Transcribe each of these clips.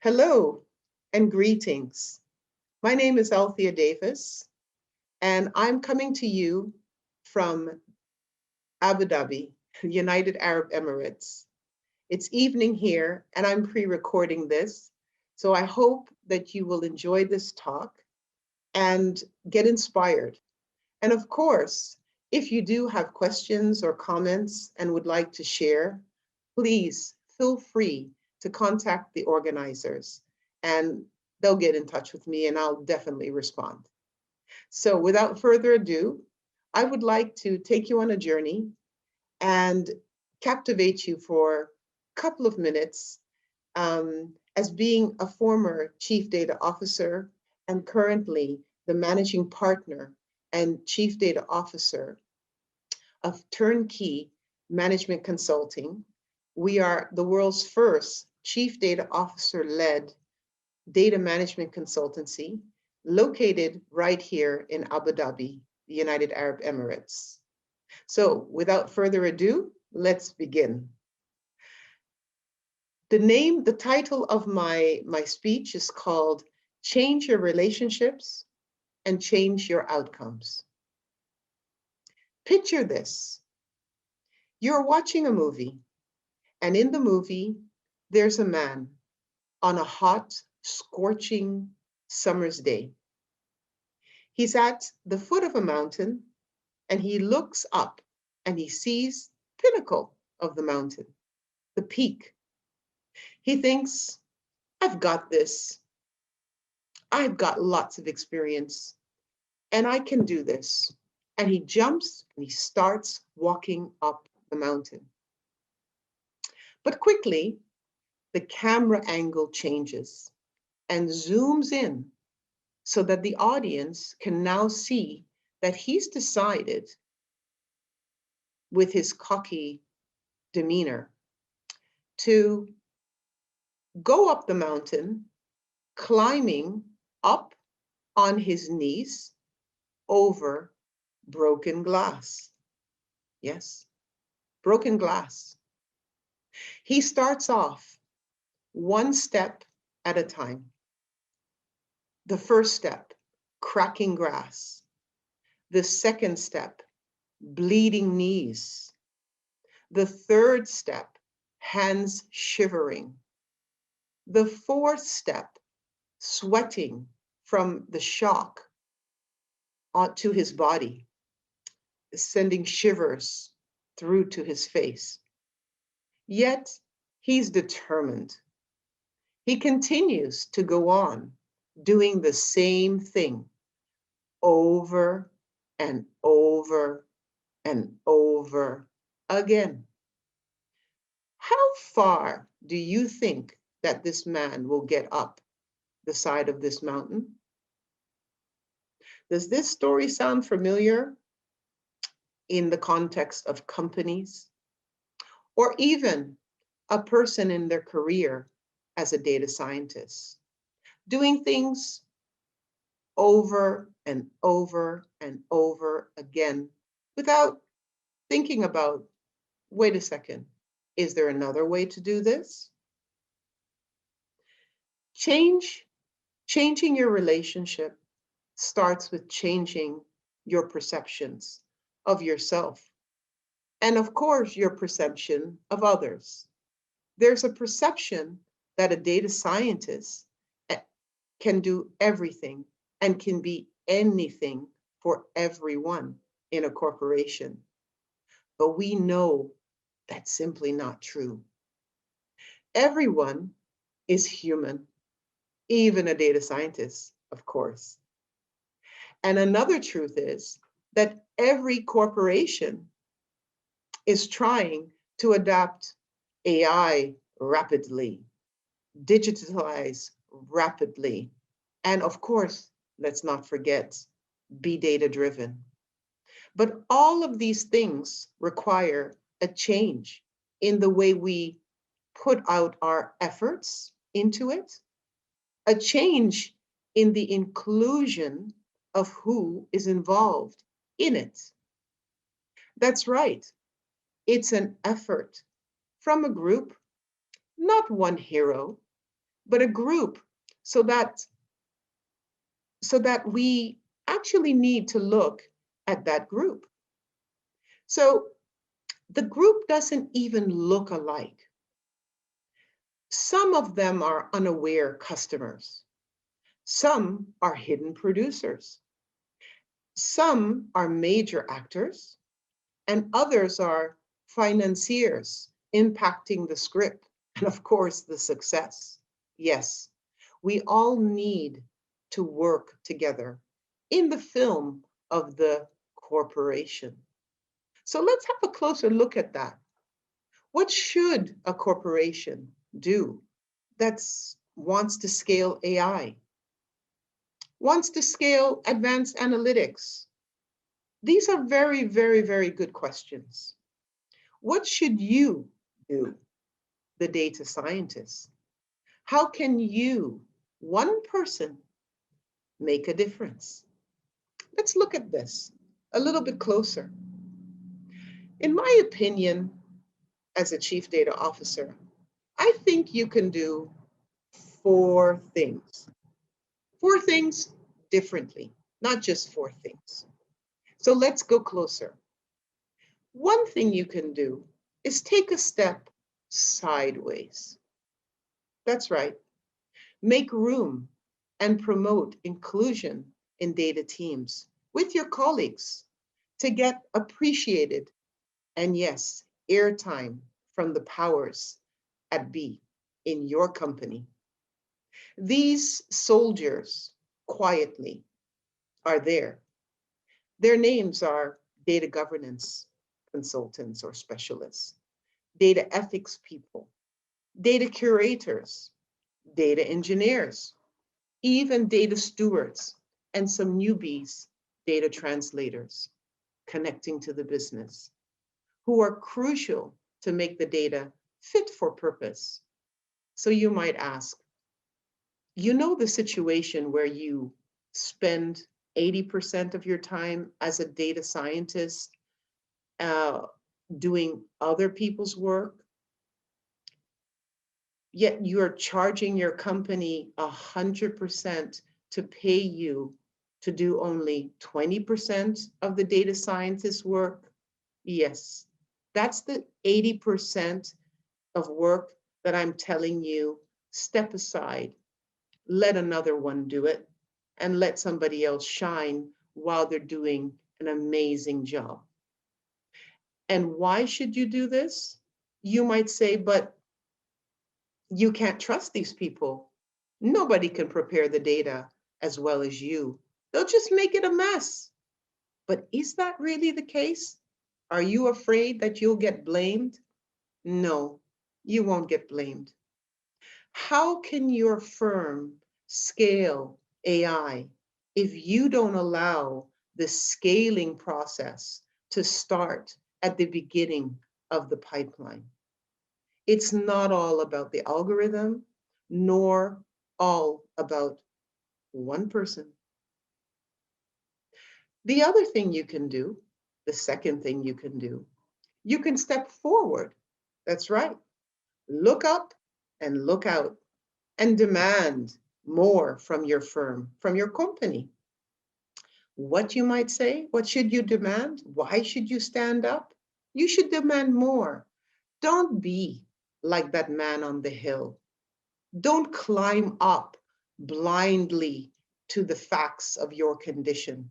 Hello and greetings. My name is Althea Davis, and I'm coming to you from Abu Dhabi, United Arab Emirates. It's evening here, and I'm pre-recording this, so I hope that you will enjoy this talk and get inspired. And of course, if you do have questions or comments and would like to share, please feel free to contact the organizers and they'll get in touch with me and I'll definitely respond. So without further ado, I would like to take you on a journey and captivate you for a couple of minutes as being a former chief data officer and currently the managing partner and chief data officer of Turnkey Management Consulting. We are the world's first chief data officer led data management consultancy located right here in Abu Dhabi, the United Arab Emirates. So without further ado, let's begin. The title of my speech is called Change Your Relationships and Change Your Outcomes. Picture this. You're watching a movie, and in the movie, there's a man on a hot, scorching summer's day. He's at the foot of a mountain, and he looks up and he sees the pinnacle of the mountain, the peak. He thinks, I've got this. I've got lots of experience, and I can do this. And he jumps and he starts walking up the mountain. But quickly, the camera angle changes and zooms in so that the audience can now see that he's decided, with his cocky demeanor, to go up the mountain, climbing up on his knees over broken glass. Yes, broken glass. He starts off one step at a time. The first step, cracking grass. The second step, bleeding knees. The third step, hands shivering. The fourth step, sweating from the shock onto his body, sending shivers through to his face. Yet he's determined. He continues to go on doing the same thing over and over and over again. How far do you think that this man will get up the side of this mountain? Does this story sound familiar in the context of companies or even a person in their career as a data scientist, doing things over and over and over again without thinking about, wait a second, is there another way to do this? Changing your relationship starts with changing your perceptions of yourself and, of course, your perception of others. There's a perception that a data scientist can do everything and can be anything for everyone in a corporation. But we know that's simply not true. Everyone is human, even a data scientist, of course. And another truth is that every corporation is trying to adapt AI rapidly, digitalize rapidly, and of course, let's not forget, be data driven. But all of these things require a change in the way we put out our efforts into it, a change in the inclusion of who is involved in it. That's right. It's an effort from a group, not one hero, but a group, so that we actually need to look at that group. So the group doesn't even look alike. Some of them are unaware customers. Some are hidden producers. Some are major actors, and others are financiers impacting the script and, of course, the success. Yes, we all need to work together in the film of the corporation. So let's have a closer look at that. What should a corporation do that wants to scale AI, wants to scale advanced analytics? These are very, very, very good questions. What should you do, the data scientist? How can you, one person, make a difference? Let's look at this a little bit closer. In my opinion, as a chief data officer, I think you can do four things. Four things differently, not just four things. So let's go closer. One thing you can do is take a step sideways. That's right. Make room and promote inclusion in data teams with your colleagues to get appreciated and, yes, airtime from the powers at be in your company. These soldiers quietly are there. Their names are data governance consultants or specialists, data ethics people, data curators, data engineers, even data stewards, and some newbies, data translators, connecting to the business, who are crucial to make the data fit for purpose. So you might ask, you know the situation where you spend 80% of your time as a data scientist uh, doing other people's work, yet you're charging your company 100% to pay you to do only 20% of the data scientist work? Yes, that's the 80% of work that I'm telling you, step aside, let another one do it, and let somebody else shine while they're doing an amazing job. And why should you do this? You might say, but you can't trust these people. Nobody can prepare the data as well as you. They'll just make it a mess. But is that really the case? Are you afraid that you'll get blamed? No, you won't get blamed. How can your firm scale AI if you don't allow the scaling process to start at the beginning of the pipeline? It's not all about the algorithm, nor all about one person. The other thing you can do, the second thing you can do, you can step forward. That's right. Look up and look out and demand more from your firm, from your company. What you might say, what should you demand? Why should you stand up? You should demand more. Don't be like that man on the hill. Don't climb up blindly to the facts of your condition.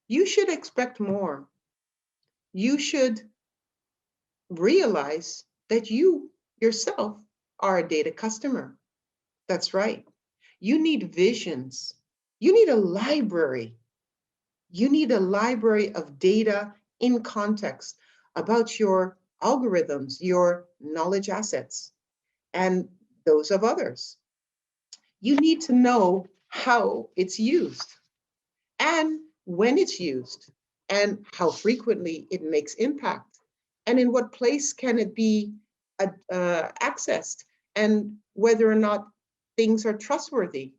You should expect more. You should realize that you yourself are a data customer. That's right. You need visions. You need a library. You need a library of data in context about your algorithms, your knowledge assets, and those of others. You need to know how it's used and when it's used and how frequently it makes impact and in what place can it be accessed and whether or not things are trustworthy.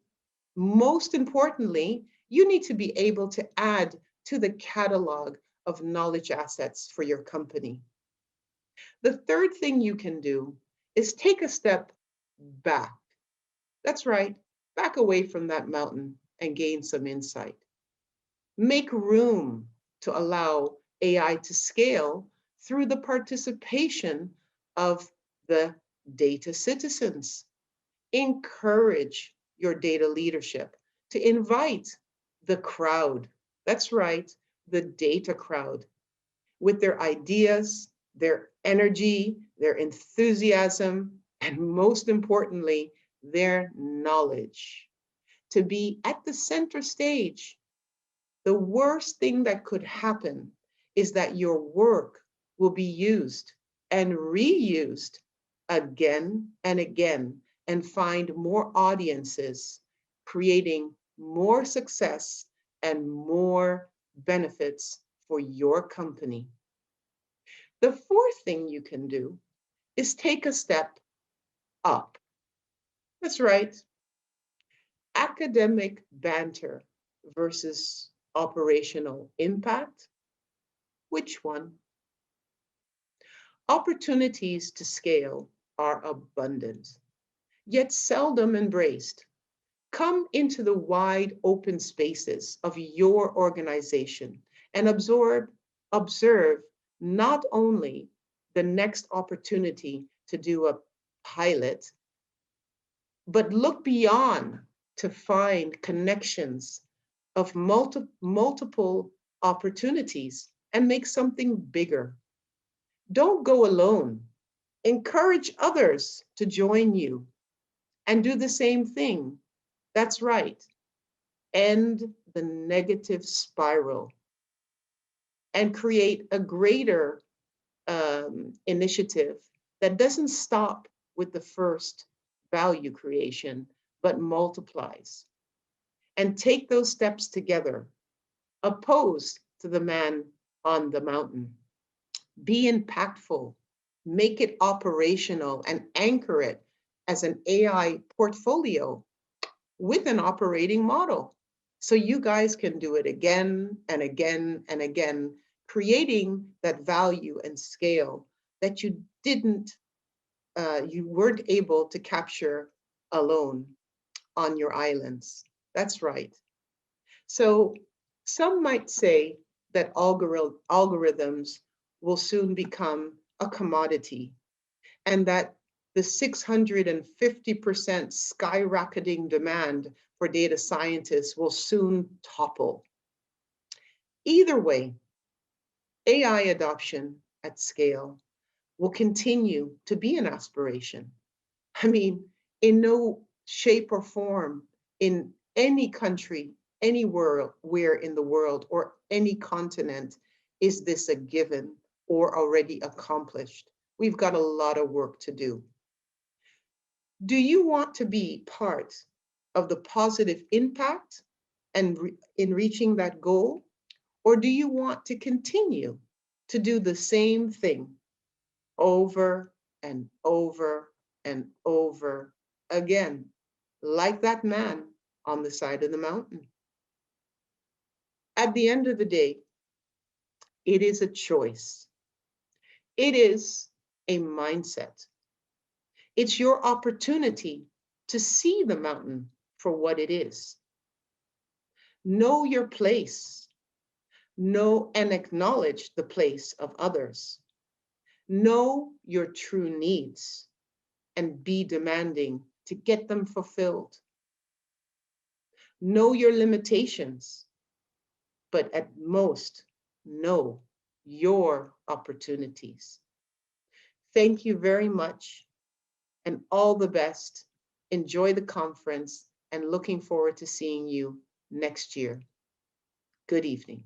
Most importantly, you need to be able to add to the catalog of knowledge assets for your company. The third thing you can do is take a step back. That's right. Back away from that mountain and gain some insight. Make room to allow AI to scale through the participation of the data citizens. Encourage your data leadership to invite the crowd. That's right, the data crowd, with their ideas, their energy, their enthusiasm, and most importantly, their knowledge, to be at the center stage. The worst thing that could happen is that your work will be used and reused again and again and find more audiences, creating more success and more benefits for your company. The fourth thing you can do is take a step up. That's right. Academic banter versus operational impact. Which one? Opportunities to scale are abundant, yet seldom embraced. Come into the wide open spaces of your organization and observe not only the next opportunity to do a pilot, but look beyond to find connections of multiple opportunities and make something bigger. Don't go alone. Encourage others to join you and do the same thing. That's right. End the negative spiral and create a greater initiative that doesn't stop with the first value creation, but multiplies. And take those steps together, opposed to the man on the mountain. Be impactful, make it operational, and anchor it as an AI portfolio with an operating model. So you guys can do it again and again and again, creating that value and scale that you weren't able to capture alone on your islands. That's right. So some might say that algorithms will soon become a commodity and that the 650% skyrocketing demand for data scientists will soon topple. Either way, AI adoption at scale will continue to be an aspiration. I mean, in no shape or form, in any country, anywhere where in the world or any continent, is this a given or already accomplished. We've got a lot of work to do. Do you want to be part of the positive impact and in reaching that goal? Or do you want to continue to do the same thing over and over and over again, like that man on the side of the mountain? At the end of the day, it is a choice. It is a mindset. It's your opportunity to see the mountain for what it is. Know your place. Know and acknowledge the place of others. Know your true needs and be demanding to get them fulfilled. Know your limitations, but at most, know your opportunities. Thank you very much and all the best. Enjoy the conference and looking forward to seeing you next year. Good evening.